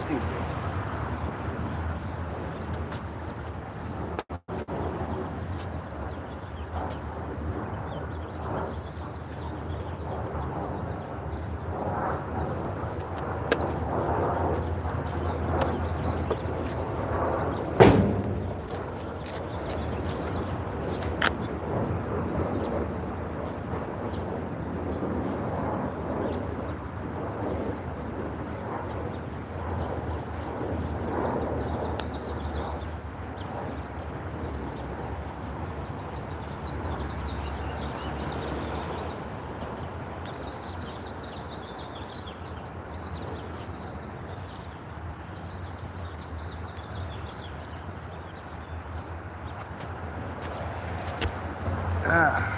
Excuse me. Ah.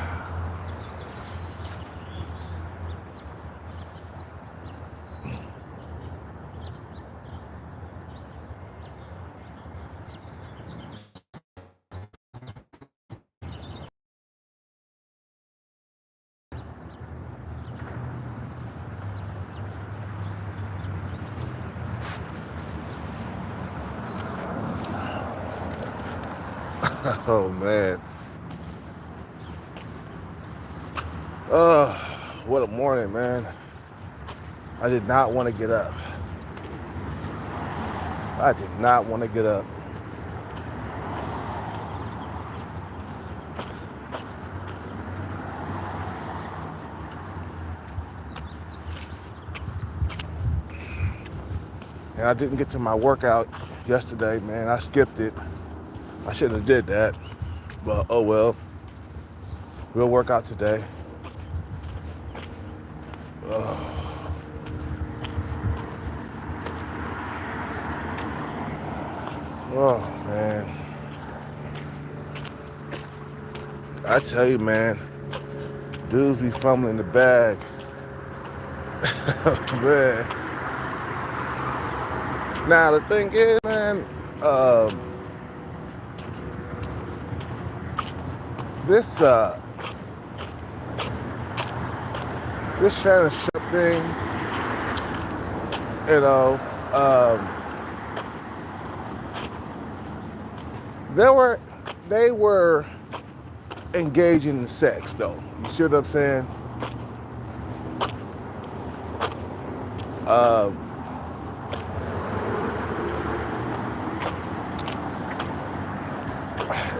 Oh man. Oh, what a morning, man. I did not want to get up. I did not want to get up. And I didn't get to my workout yesterday, man. I skipped it. I shouldn't have did that. But oh well. We'll work out today. Oh. Oh man. I tell you, man, dudes be fumbling the bag. Man. Now the thing is, man, this Shannon Sharpe thing, you know, they were engaging in sex though. You see what I'm saying?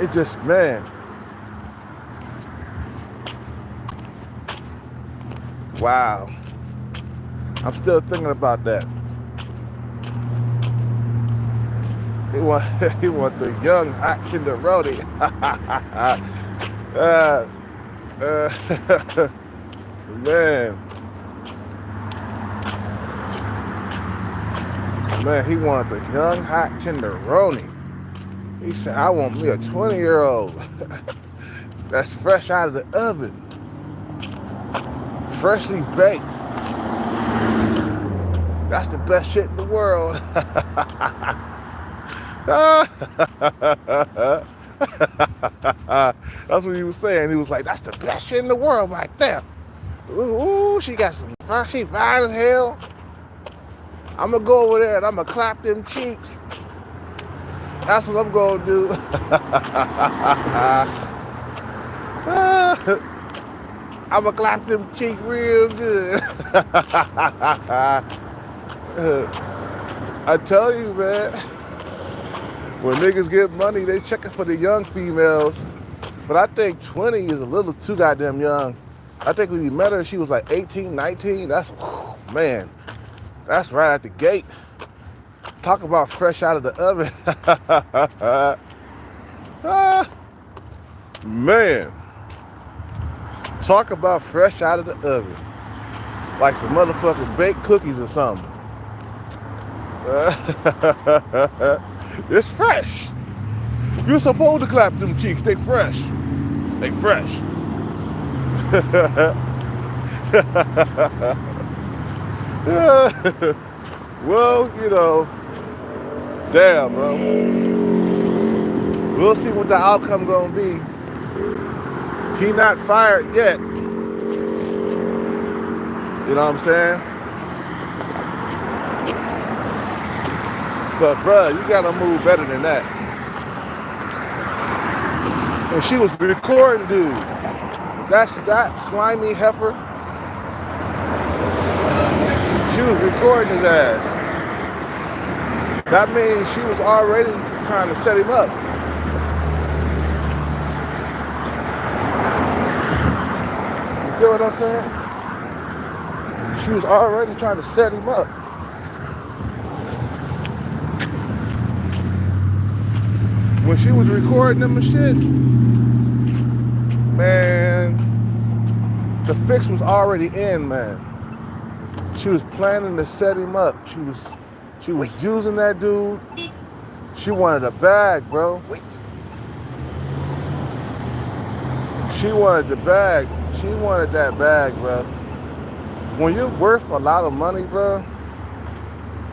It just, man. Wow. I'm still thinking about that. He want the young hot tenderoni. Man, he want the young hot tenderoni. He said, I want me a 20-year-old that's fresh out of the oven, freshly baked. That's the best shit in the world. That's what he was saying. He was like, that's the best shit in the world right there. Ooh, she got some, she fine as hell. I'm gonna go over there and I'm gonna clap them cheeks. That's what I'm gonna do. I'm gonna clap them cheeks real good. I tell you, man, when niggas get money, they checking for the young females. But I think 20 is a little too goddamn young. I think when you met her, she was like 18, 19. That's, man, that's right at the gate. Talk about fresh out of the oven. Man. Talk about fresh out of the oven. Like some motherfucking baked cookies or something. It's fresh. You're supposed to clap them cheeks. They fresh. They fresh. Well, you know, damn, bro. We'll see what the outcome gonna be. He not fired yet. You know what I'm saying? But bruh, you gotta move better than that. And she was recording dude. That slimy heifer. She was recording his ass. That means she was already trying to set him up. You feel what I'm saying? She was already trying to set him up. When she was recording them and shit, man, the fix was already in, man. She was planning to set him up. She was using that dude. She wanted a bag, bro. She wanted the bag. She wanted that bag, bro. When you're worth a lot of money, bro,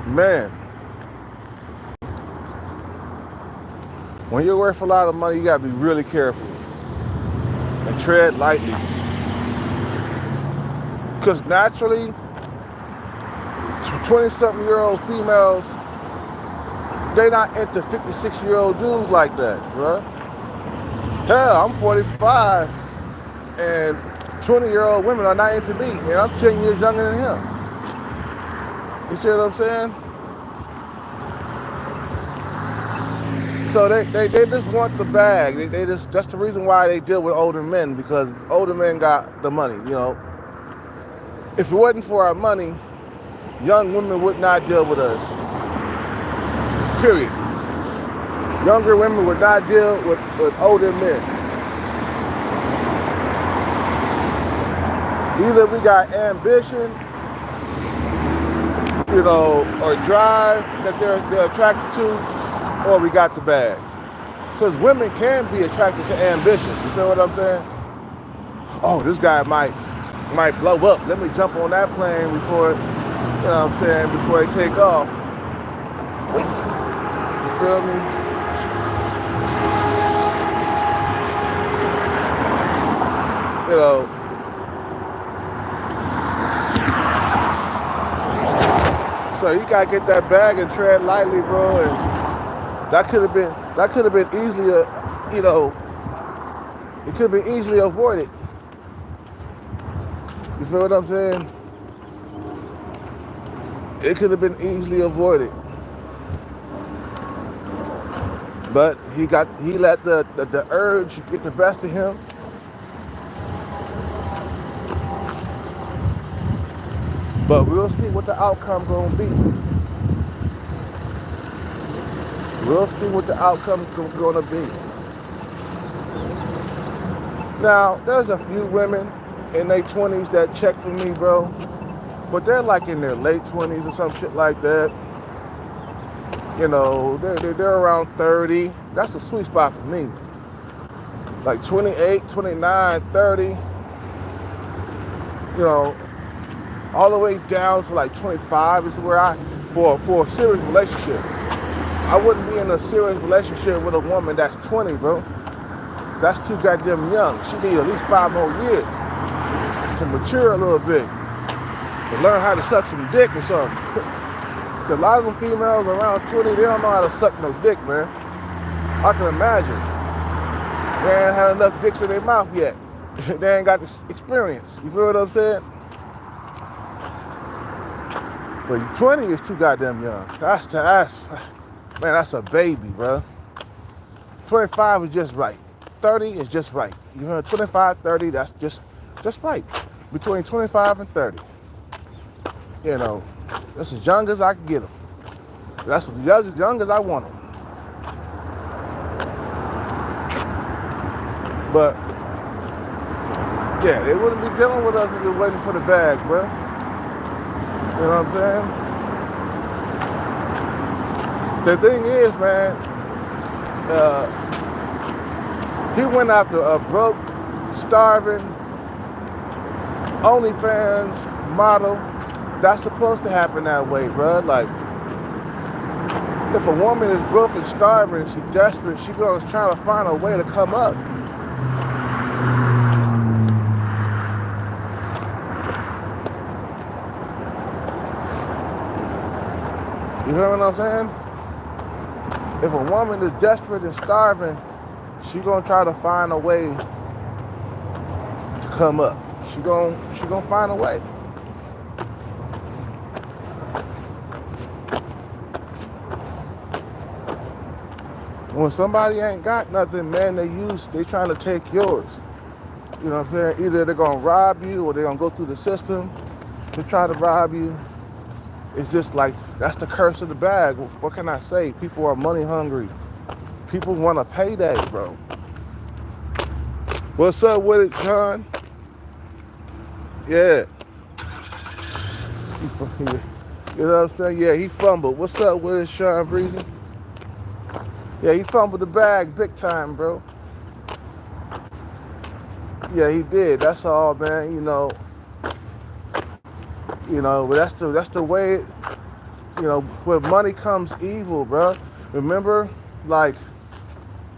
man. When you're worth a lot of money, you gotta be really careful and tread lightly. Because naturally, 20-something-year-old females, they not into 56-year-old dudes like that, bro. Hell, I'm 45, and 20-year-old women are not into me, and I'm 10 years younger than him. You see what I'm saying? So they just want the bag. That's the reason why they deal with older men, because older men got the money, you know. If it wasn't for our money, young women would not deal with us. Period. Younger women would not deal with older men. Either we got ambition, you know, or drive that they're attracted to, or we got the bag. Because women can be attracted to ambition. You feel what I'm saying? Oh, this guy might blow up. Let me jump on that plane before, you know what I'm saying, before they take off. You feel me? You know. So you gotta get that bag and tread lightly, bro. And that could have been easily, you know, it could have been easily avoided. You feel what I'm saying? It could have been easily avoided. But he let the urge get the best of him. But we'll see what the outcome gonna be. We'll see what the outcome gonna be. Now, there's a few women in their 20s that check for me, bro. But they're like in their late 20s or some shit like that. You know, they're around 30. That's the sweet spot for me. Like 28, 29, 30. You know, all the way down to like 25 is where for a serious relationship. I wouldn't be in a serious relationship with a woman that's 20, bro. That's too goddamn young. She needs at least 5 more years to mature a little bit, to learn how to suck some dick or something. A lot of them females around 20, they don't know how to suck no dick, man. I can imagine. They ain't had enough dicks in their mouth yet. They ain't got this experience. You feel what I'm saying? But 20 is too goddamn young. That's a baby, bro. 25 is just right. 30 is just right. You know, 25, 30, that's just right. Between 25 and 30. You know, that's as young as I can get them. That's as young as I want them. But, yeah, they wouldn't be dealing with us if they were waiting for the bag, bro. You know what I'm saying? The thing is, man, he went after a broke, starving, OnlyFans model. That's supposed to happen that way, bro. Like, if a woman is broke and starving, she's desperate, she goes trying to find a way to come up. You know what I'm saying? If a woman is desperate and starving, she gonna try to find a way to come up. She gonna find a way. When somebody ain't got nothing, man, they trying to take yours. You know what I'm saying? Either they're gonna rob you or they're gonna go through the system to try to rob you. It's just like, that's the curse of the bag. What can I say? People are money hungry. People want a payday, bro. What's up with it, John? Yeah. You know what I'm saying? Yeah, he fumbled. What's up with it, Sean Breezy? Yeah, he fumbled the bag big time, bro. Yeah, he did. That's all, man. But that's the way. Where money comes evil, bro. Remember, like,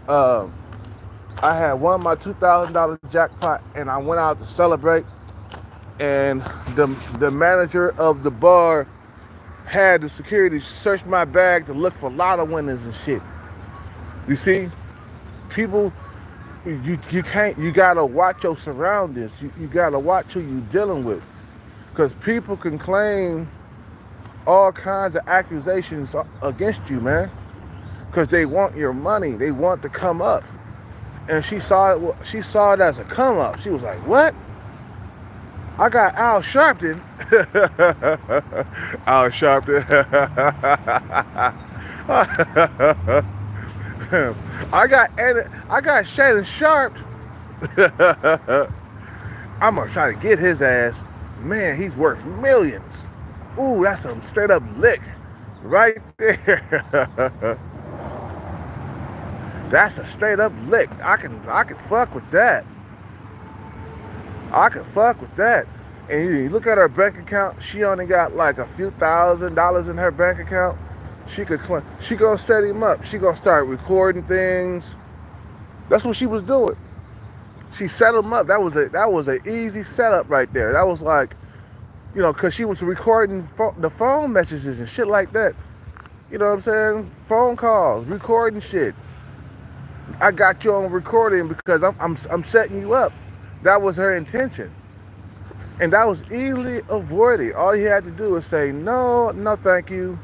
I had won my $2,000 jackpot, and I went out to celebrate, and the manager of the bar had the security search my bag to look for lotto winners and shit. You see, people, you gotta watch your surroundings. You gotta watch who you dealing with, because people can claim all kinds of accusations against you, man, because they want your money. They want to come up, and she saw it as a come up. She was like, "What? I got Al Sharpton." Al Sharpton. I got Shannon Sharp. I'm gonna try to get his ass. Man, he's worth millions. Ooh, that's a straight up lick right there. That's a straight up lick. I can fuck with that. I can fuck with that. And you look at her bank account, she only got like a few $1,000s in her bank account. She gonna set him up. She gonna start recording things. That's what she was doing. She set him up. That was an easy setup right there. That was like, because she was recording the phone messages and shit like that. You know what I'm saying? Phone calls, recording shit. I got you on recording because I'm setting you up. That was her intention. And that was easily avoided. All you had to do was say, no, thank you.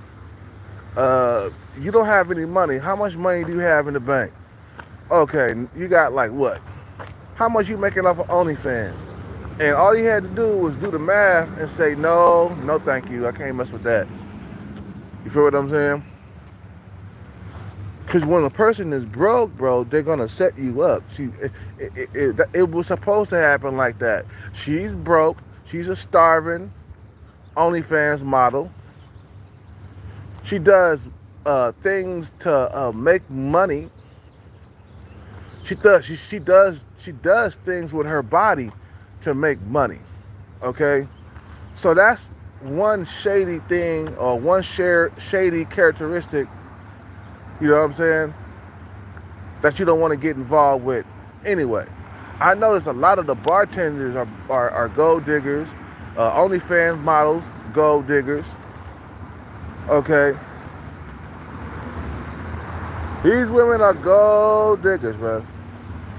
You don't have any money. How much money do you have in the bank? Okay, you got like what? How much you making off of OnlyFans? And all you had to do was do the math and say, no, thank you. I can't mess with that. You feel what I'm saying? Because when a person is broke, bro, they're going to set you up. It was supposed to happen like that. She's broke. She's a starving OnlyFans model. She does things to make money. She does things with her body to make money. Okay? So that's one shady thing, or one shady characteristic, you know what I'm saying, that you don't want to get involved with. Anyway, I notice a lot of the bartenders are gold diggers, OnlyFans models, gold diggers. Okay? These women are gold diggers, bro.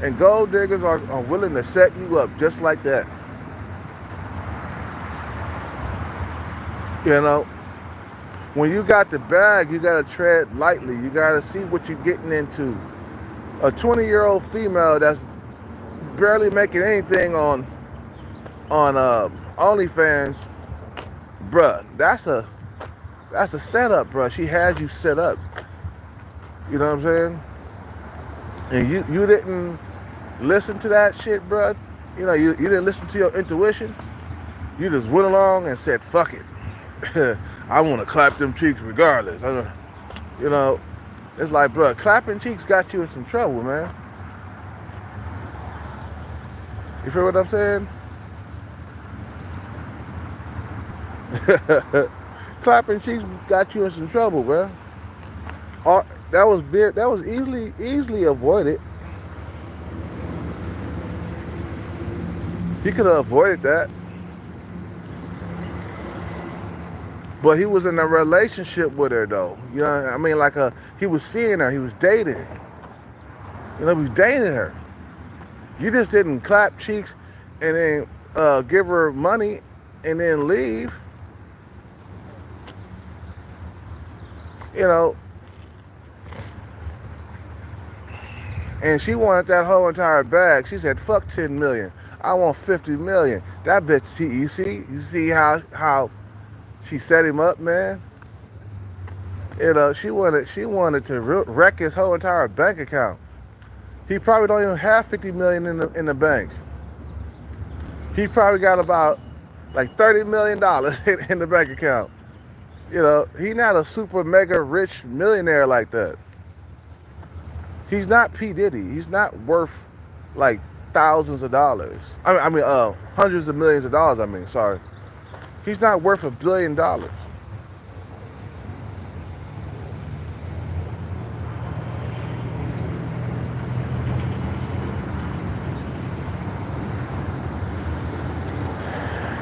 And gold diggers are willing to set you up just like that. When you got the bag, you got to tread lightly. You got to see what you're getting into. A 20-year-old female that's barely making anything on OnlyFans, bruh, that's a setup, bruh. She has you set up. You know what I'm saying? And you didn't listen to that shit, bruh. You didn't listen to your intuition. You just went along and said, fuck it. I want to clap them cheeks regardless. It's like, bruh, clapping cheeks got you in some trouble, man. You feel what I'm saying? Clapping cheeks got you in some trouble, bruh. That was easily avoided. He could have avoided that. But he was in a relationship with her though. You know, I mean, like he was seeing her, he was dating. You know, he was dating her. You just didn't clap cheeks and then give her money and then leave. You know, and she wanted that whole entire bag. She said, "Fuck 10 million. I want 50 million." That bitch. You see how she set him up, man. You know, she wanted to wreck his whole entire bank account. He probably don't even have 50 million in the bank. He probably got about like $30 million in the bank account. You know, he's not a super mega rich millionaire like that. He's not P. Diddy. He's not worth like thousands of dollars. I mean, hundreds of millions of dollars. I mean, sorry. He's not worth $1 billion.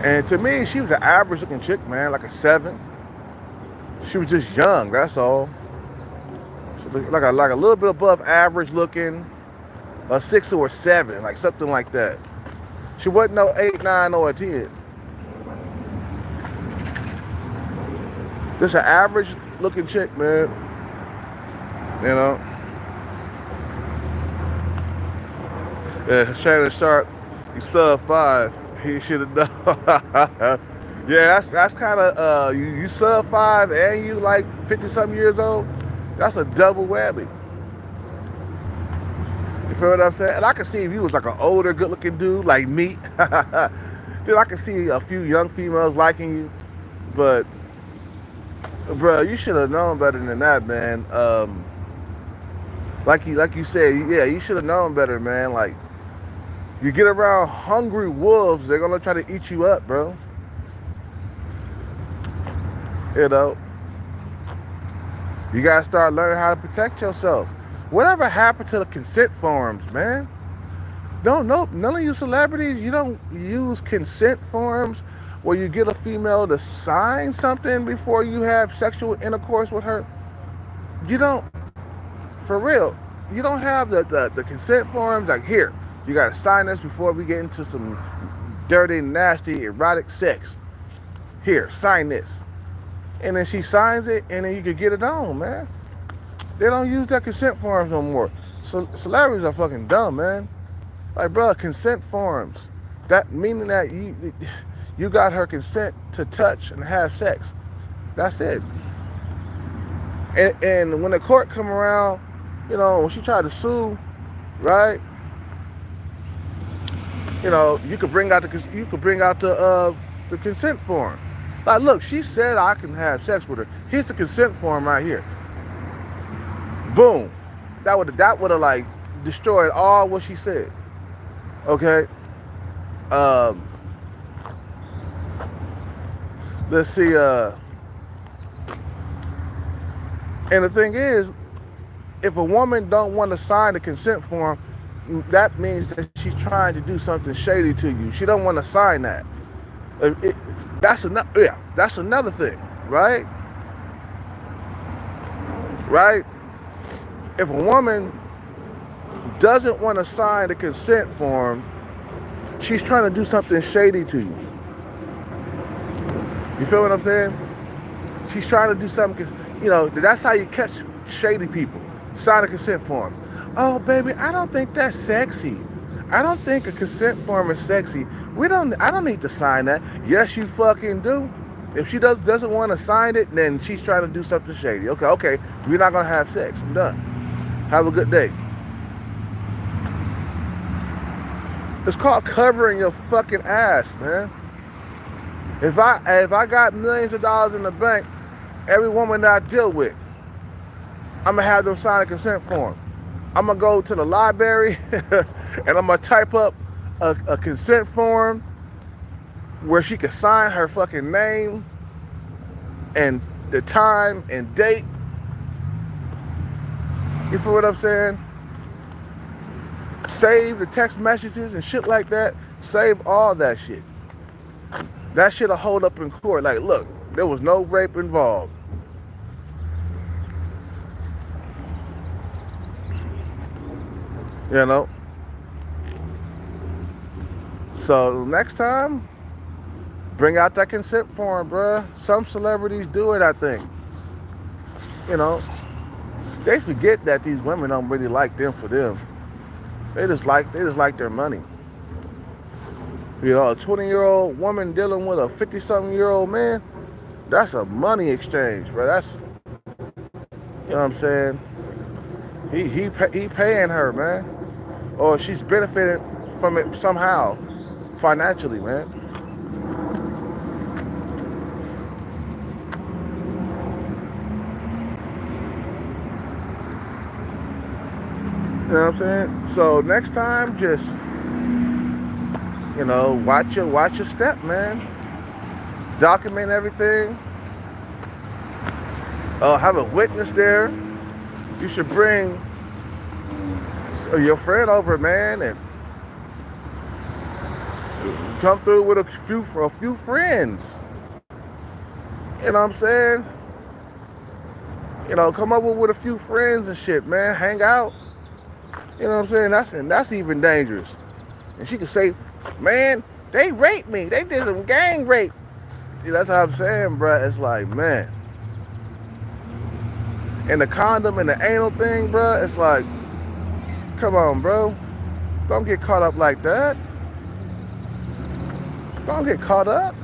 And to me, she was an average looking chick, man, like a 7. She was just young, that's all. She looked like a little bit above average looking, a 6 or a 7, like something like that. She wasn't no 8, 9, or a 10. Just an average looking chick, man. You know. Yeah, Shannon Sharp, he sub 5. He should have done. Yeah, that's kind of you sub 5 and you like 50-something years old. That's a double whammy. You feel what I'm saying? And I can see if you was like an older, good-looking dude like me, then I can see a few young females liking you. But, bro, you should have known better than that, man. Like you said, yeah, you should have known better, man. Like, you get around hungry wolves, they're gonna try to eat you up, bro. You know, you gotta start learning how to protect yourself. Whatever happened to the consent forms, man? None of you celebrities, you don't use consent forms where you get a female to sign something before you have sexual intercourse with her. You don't, for real, you don't have the consent forms like, here, you gotta sign this before we get into some dirty, nasty, erotic sex. Here, sign this. And then she signs it, and then you can get it on, man. They don't use that consent forms no more. So celebrities are fucking dumb, man. Like, bro, consent forms. That meaning that you got her consent to touch and have sex. That's it. And when the court come around, you know, when she tried to sue, right? You know, you could bring out the consent form. Like, look, she said I can have sex with her. Here's the consent form right here. Boom. That would have like destroyed all what she said. Okay. Let's see. And the thing is, if a woman don't want to sign the consent form, that means that she's trying to do something shady to you. She don't want to sign that. That's another thing, right? Right? If a woman doesn't want to sign the consent form, she's trying to do something shady to you. You feel what I'm saying? She's trying to do something, you know, that's how you catch shady people. Sign a consent form. Oh, baby, I don't think that's sexy. I don't think a consent form is sexy. I don't need to sign that. Yes, you fucking do. If she doesn't want to sign it, then she's trying to do something shady. Okay, we're not gonna have sex. I'm done. Have a good day. It's called covering your fucking ass, man. If I got millions of dollars in the bank, every woman that I deal with, I'm gonna have them sign a consent form. I'm gonna go to the library and I'm gonna type up a consent form where she can sign her fucking name and the time and date. You feel what I'm saying? Save the text messages and shit like that. Save all that shit. That shit'll hold up in court. Like, look, There was no rape involved. You know? So next time, bring out that consent form, bruh. Some celebrities do it, I think. You know, they forget that these women don't really like them for them. They just like their money. You know, a 20-year-old woman dealing with a 50-something-year-old man, that's a money exchange, bro. That's, you know what I'm saying? He paying her, man. Or she's benefiting from it somehow, financially, man. You know what I'm saying? So next time, just, you know, watch your step, man. Document everything. Have a witness there. You should bring your friend over, man, and come through with a few friends. You know what I'm saying? You know, come over with a few friends and shit, man. Hang out. You know what I'm saying? That's even dangerous. And she could say, man, they raped me. They did some gang rape. See, that's how I'm saying, bruh. It's like, man. And the condom and the anal thing, bruh, it's like, come on, bro. Don't get caught up like that. Don't get caught up.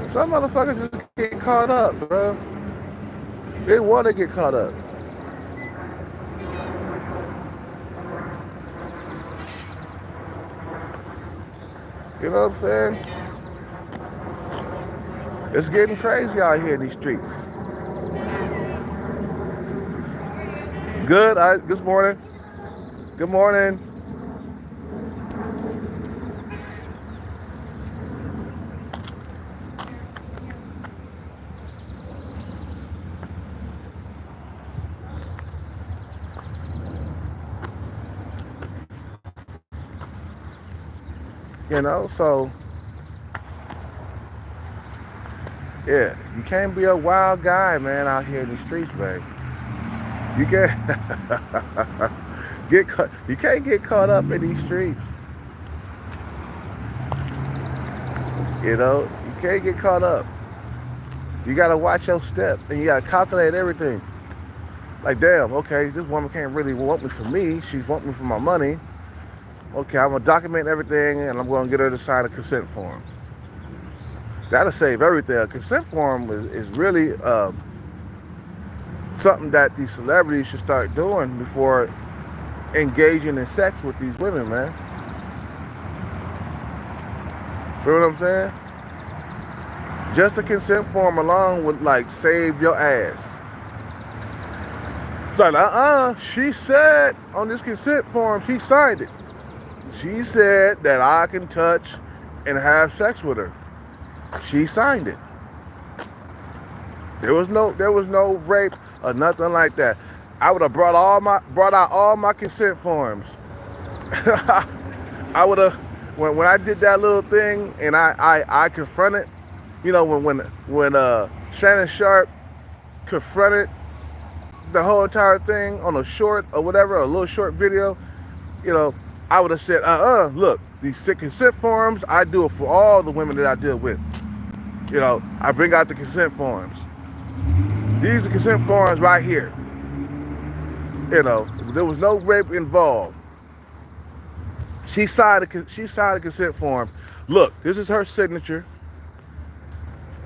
Some motherfuckers just get caught up, bro. They want to get caught up. You know what I'm saying? It's getting crazy out here in these streets. Good. Good morning. Good morning. You know, so yeah, you can't be a wild guy, man, out here in the streets, man. You can't you can't get caught up in these streets. You know, you can't get caught up. You gotta watch your step and you gotta calculate everything. Like, damn, okay, this woman can't really want me for me. She wants me for my money. Okay, I'm gonna document everything and I'm gonna get her to sign a consent form. That'll save everything. A consent form is really something that these celebrities should start doing before engaging in sex with these women, man. Feel what I'm saying? Just a consent form alone would, like, save your ass. Like, she said on this consent form, she signed it. She said that I can touch and have sex with her. She signed it. There was no rape or nothing like that. I would have brought out all my consent forms. I would have, when I did that little thing and I confronted, you know, when Shannon Sharpe confronted the whole entire thing on a short or whatever, a little short video, you know, I would have said, look, these consent forms, I do it for all the women that I deal with. You know, I bring out the consent forms. These are consent forms right here. You know, there was no rape involved. She signed a consent form. Look, this is her signature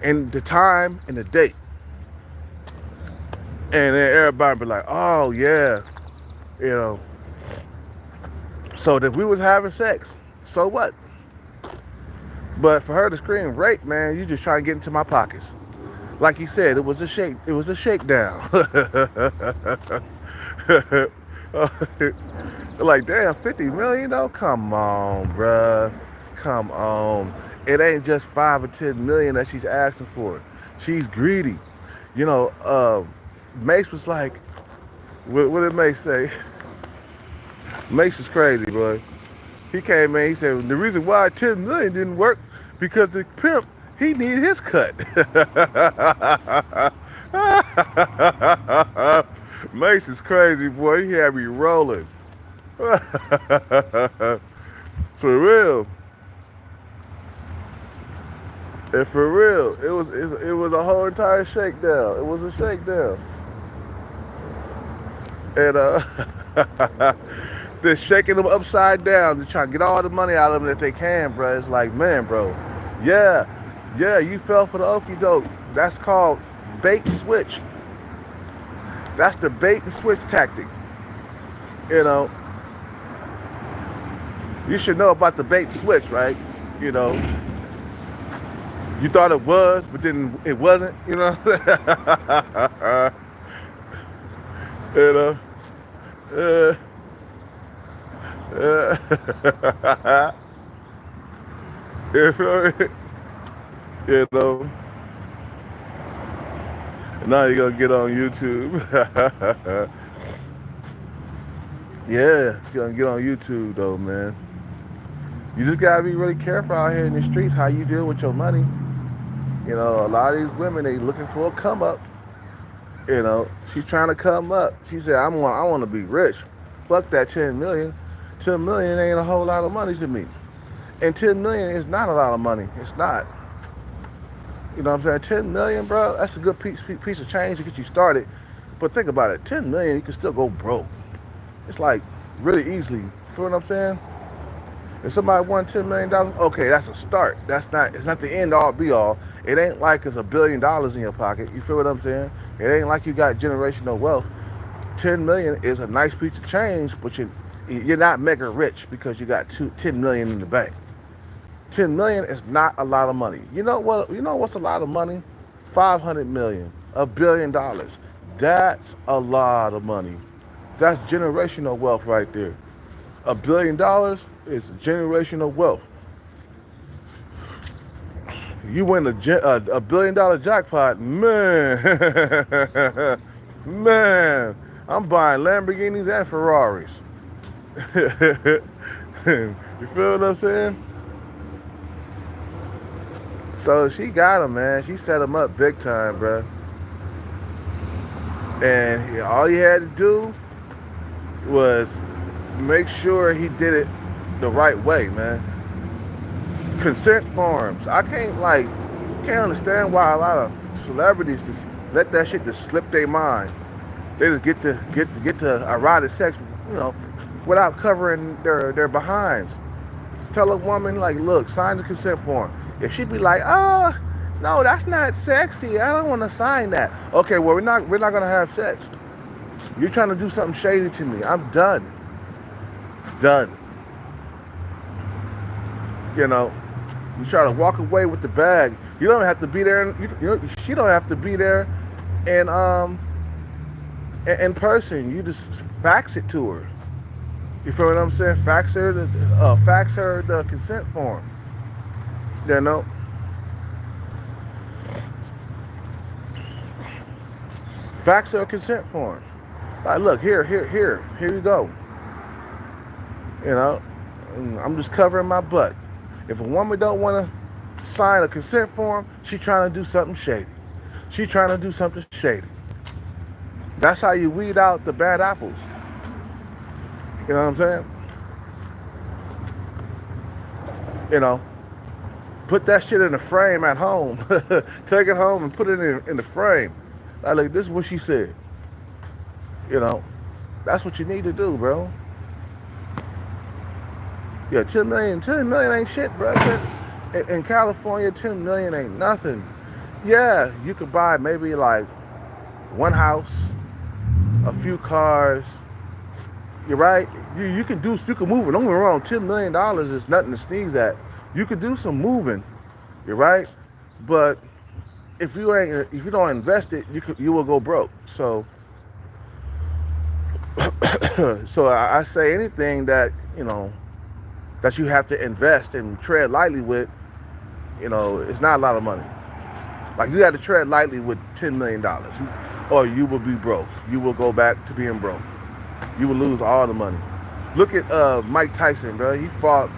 and the time and the date. And then everybody be like, oh yeah, you know. So that we was having sex, so what? But for her to scream rape, man, you just try to get into my pockets. Like you said, it was a shakedown. Like, damn, 50 million though? Come on, bruh. Come on. It ain't just 5 or 10 million that she's asking for. She's greedy. You know, Mace was like, what did Mace say? Mace is crazy, bro. He came in, he said, the reason why 10 million didn't work because the pimp He need his cut. Mace is crazy, boy. He had me rolling. For real. And for real, it was a whole entire shakedown. It was a shakedown. And they're shaking them upside down to try to get all the money out of them that they can, bro. It's like, man, bro, yeah, you fell for the okie doke. That's called bait and switch. That's the bait and switch tactic. You know, you should know about the bait and switch, right? You know, you thought it was, but then it wasn't. You know, you know. Uh, you feel me? You know. And now you're gonna get on YouTube. Yeah, you're gonna get on YouTube though, man. You just gotta be really careful out here in the streets how you deal with your money. You know, a lot of these women, they looking for a come up. You know, she's trying to come up. She said, I want to be rich. Fuck that 10 million. 10 million ain't a whole lot of money to me. And 10 million is not a lot of money. It's not. You know what I'm saying? 10 million, bro, that's a good piece of change to get you started. But think about it. 10 million, you can still go broke. It's like really easily. You feel what I'm saying? If somebody won $10 million, okay, that's a start. It's not the end all be all. It ain't like it's $1 billion in your pocket. You feel what I'm saying? It ain't like you got generational wealth. 10 million is a nice piece of change, but you're not mega rich because you got 10 million in the bank. 10 million is not a lot of money. You know what's a lot of money? 500 million, $1 billion. That's a lot of money. That's generational wealth right there. $1 billion is generational wealth. You win a $1 billion jackpot, man. Man, I'm buying Lamborghinis and Ferraris. You feel what I'm saying? So she got him, man. She set him up big time, bro. And all you had to do was make sure he did it the right way, man. Consent forms. I can't understand why a lot of celebrities just let that shit just slip their mind. They just get to erotic sex, you know, without covering their behinds. Tell a woman, like, look, sign the consent form. If she be like, oh, no, that's not sexy, I don't want to sign that. Okay, well, we're not gonna have sex. You're trying to do something shady to me. I'm done. You know, you try to walk away with the bag. You don't have to be there. She don't have to be there, and in person. You just fax it to her. You feel what I'm saying? Fax her the consent form. You know. Fax her a consent form. Like, look, here you go. You know, I'm just covering my butt. If a woman don't want to sign a consent form, she trying to do something shady. That's how you weed out the bad apples. You know what I'm saying? You know, put that shit in a frame at home. Take it home and put it in the frame. Like, this is what she said. You know, that's what you need to do, bro. Yeah, 10 million ain't shit, bro. In California, 10 million ain't nothing. Yeah, you could buy maybe like one house, a few cars. You're right. You can move it. Don't get me wrong. $10 million is nothing to sneeze at. You could do some moving. You're right. But if you don't invest it, you will go broke. So I say anything that, you know, that you have to invest and tread lightly with, you know, it's not a lot of money. Like, you got to tread lightly with $10 million, or you will be broke. You will go back to being broke. You will lose all the money. Look at Mike Tyson, bro. He fought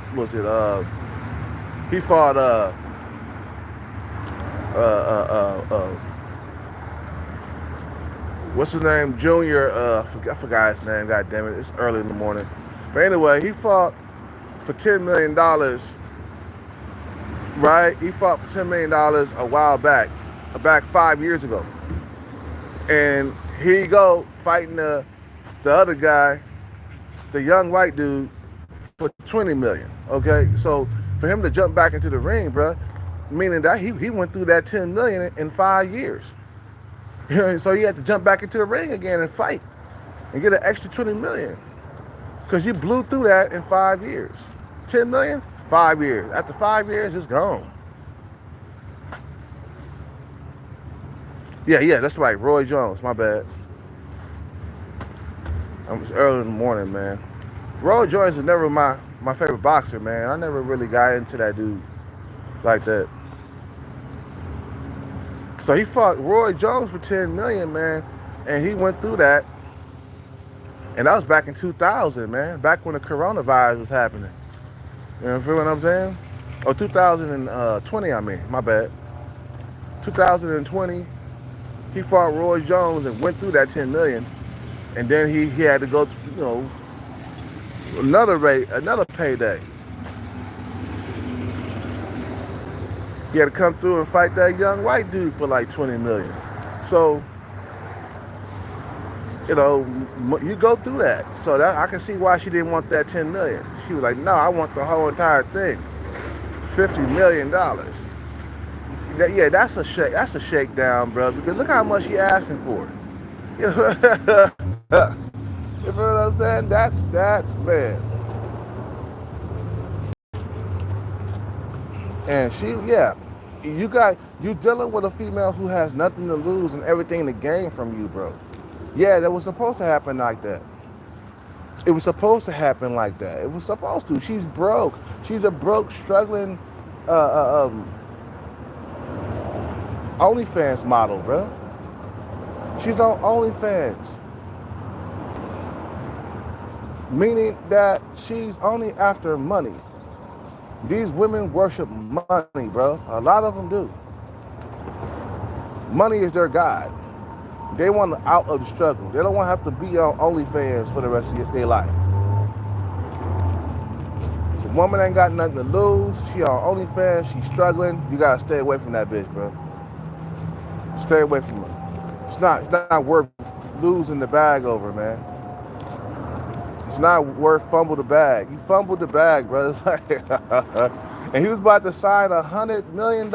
what's his name? Junior. I forgot his name. God damn it! It's early in the morning. But anyway, he fought for $10 million. Right? He fought for $10 million a while back 5 years ago. And here you go fighting the other guy, the young white dude, for $20 million. Okay, so for him to jump back into the ring, bro, meaning that he went through that $10 million in 5 years. So he had to jump back into the ring again and fight and get an extra $20 million because you blew through that in 5 years. $10 million, 5 years. After 5 years, it's gone. Yeah, that's right. Roy Jones, my bad. It's early in the morning, man. Roy Jones is never my favorite boxer, man. I never really got into that dude like that. So he fought Roy Jones for $10 million, man, and he went through that. And that was back in 2000, man, back when the coronavirus was happening. You know what I'm saying? Oh, 2020, I mean, my bad. 2020, he fought Roy Jones and went through that $10 million. And then he had to go, another payday. He had to come through and fight that young white dude for like $20 million. So, you go through that. So that I can see why she didn't want that $10 million. She was like, no, I want the whole entire thing. $50 million. That's a shakedown, bro. Because look how much he asking for. You know what I'm saying? That's bad. And you dealing with a female who has nothing to lose and everything to gain from you, bro. Yeah, that was supposed to happen like that. It was supposed to happen like that. It was supposed to. She's broke. She's a broke, struggling OnlyFans model, bro. She's on OnlyFans. Meaning that she's only after money. These women worship money, bro. A lot of them do. Money is their God. They want out of the struggle. They don't want to have to be on OnlyFans for the rest of their life. So woman ain't got nothing to lose. She on OnlyFans. She's struggling. You gotta stay away from that bitch, bro. Stay away from her. It's not worth losing the bag over, man. It's not worth fumble the bag. You fumbled the bag, bro. It's like and he was about to sign $100 million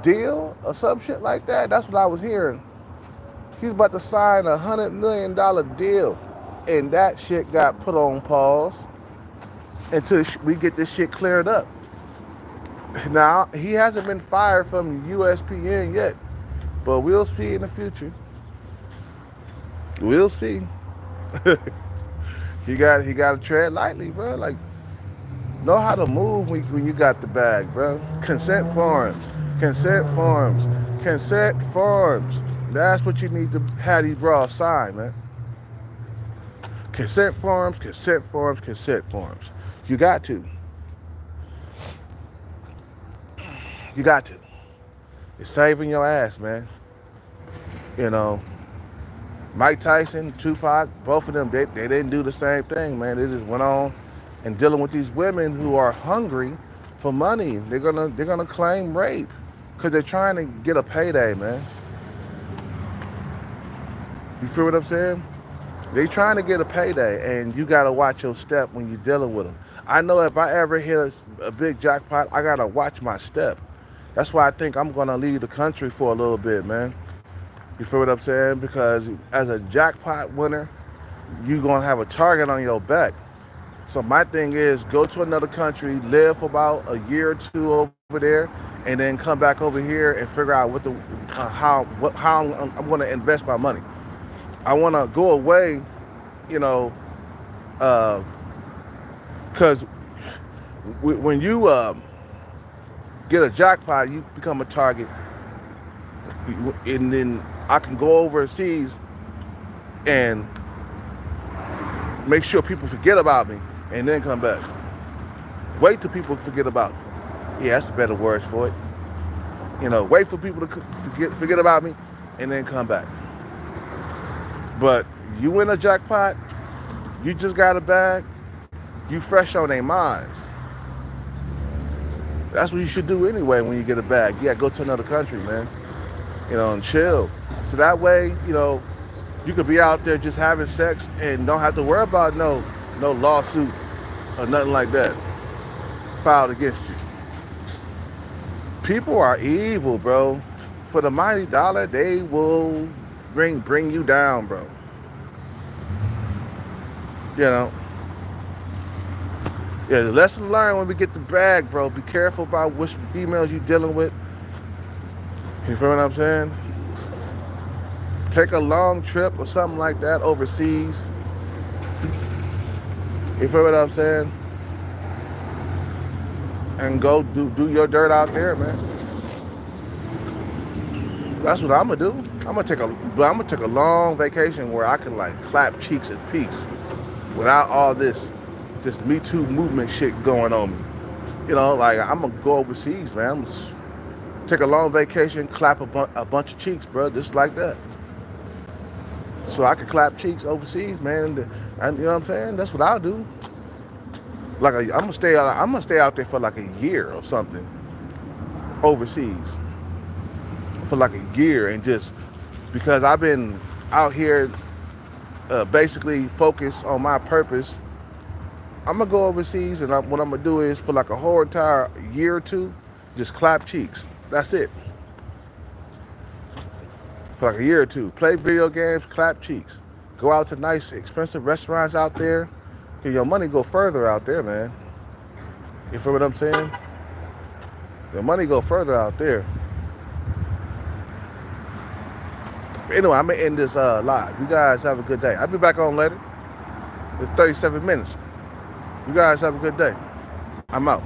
deal or some shit like that. That's what I was hearing. He's about to sign $100 million deal, and that shit got put on pause until we get this shit cleared up. Now, he hasn't been fired from USPN yet, but we'll see in the future. We'll see. He got to tread lightly, bro. Like, know how to move when you got the bag, bro. Consent forms. That's what you need to have these bras sign, man. Consent forms. You got to. It's saving your ass, man. Mike Tyson, Tupac, both of them, they didn't do the same thing, man. They just went on and dealing with these women who are hungry for money. They're gonna claim rape because they're trying to get a payday, man. You feel what I'm saying? They trying to get a payday, and you gotta watch your step when you're dealing with them. I know if I ever hit a big jackpot, I gotta watch my step. That's why I think I'm gonna leave the country for a little bit, man. You feel what I'm saying? Because as a jackpot winner, you're going to have a target on your back. So my thing is go to another country, live for about a year or two over there, and then come back over here and figure out how I'm going to invest my money. I want to go away, because when you get a jackpot, you become a target, and then I can go overseas and make sure people forget about me and then come back. Wait till people forget about me. Yeah, that's the better words for it. You know, wait for people to forget about me, and then come back. But you win a jackpot, you just got a bag, you fresh on their minds. That's what you should do anyway when you get a bag. You gotta go to another country, man. You know, and chill. So that way, you know, you could be out there just having sex and don't have to worry about no lawsuit or nothing like that filed against you. People are evil, bro. For the mighty dollar, they will bring you down, bro. You know. Yeah, the lesson learned when we get the bag, bro. Be careful about which females you dealing with. You feel what I'm saying? Take a long trip or something like that overseas. You feel what I'm saying? And go do your dirt out there, man. That's what I'm gonna do. I'm gonna take a long vacation where I can like clap cheeks in peace without all this Me Too movement shit going on me. You know, like I'm gonna go overseas, man. I'm gonna take a long vacation, clap a bunch of cheeks, bro, just like that. So I can clap cheeks overseas, man. And you know what I'm saying? That's what I'll do. Like I'm gonna stay out there for like a year or something overseas for like a year, and just because I've been out here basically focused on my purpose. I'm gonna go overseas, and what I'm gonna do is for like a whole entire year or two, just clap cheeks. That's it. For like a year or two, play video games, clap cheeks, go out to nice, expensive restaurants out there. Cause your money go further out there, man. You feel what I'm saying? Your money go further out there. But anyway, I'm gonna end this live. You guys have a good day. I'll be back on later. It's 37 minutes. You guys have a good day. I'm out.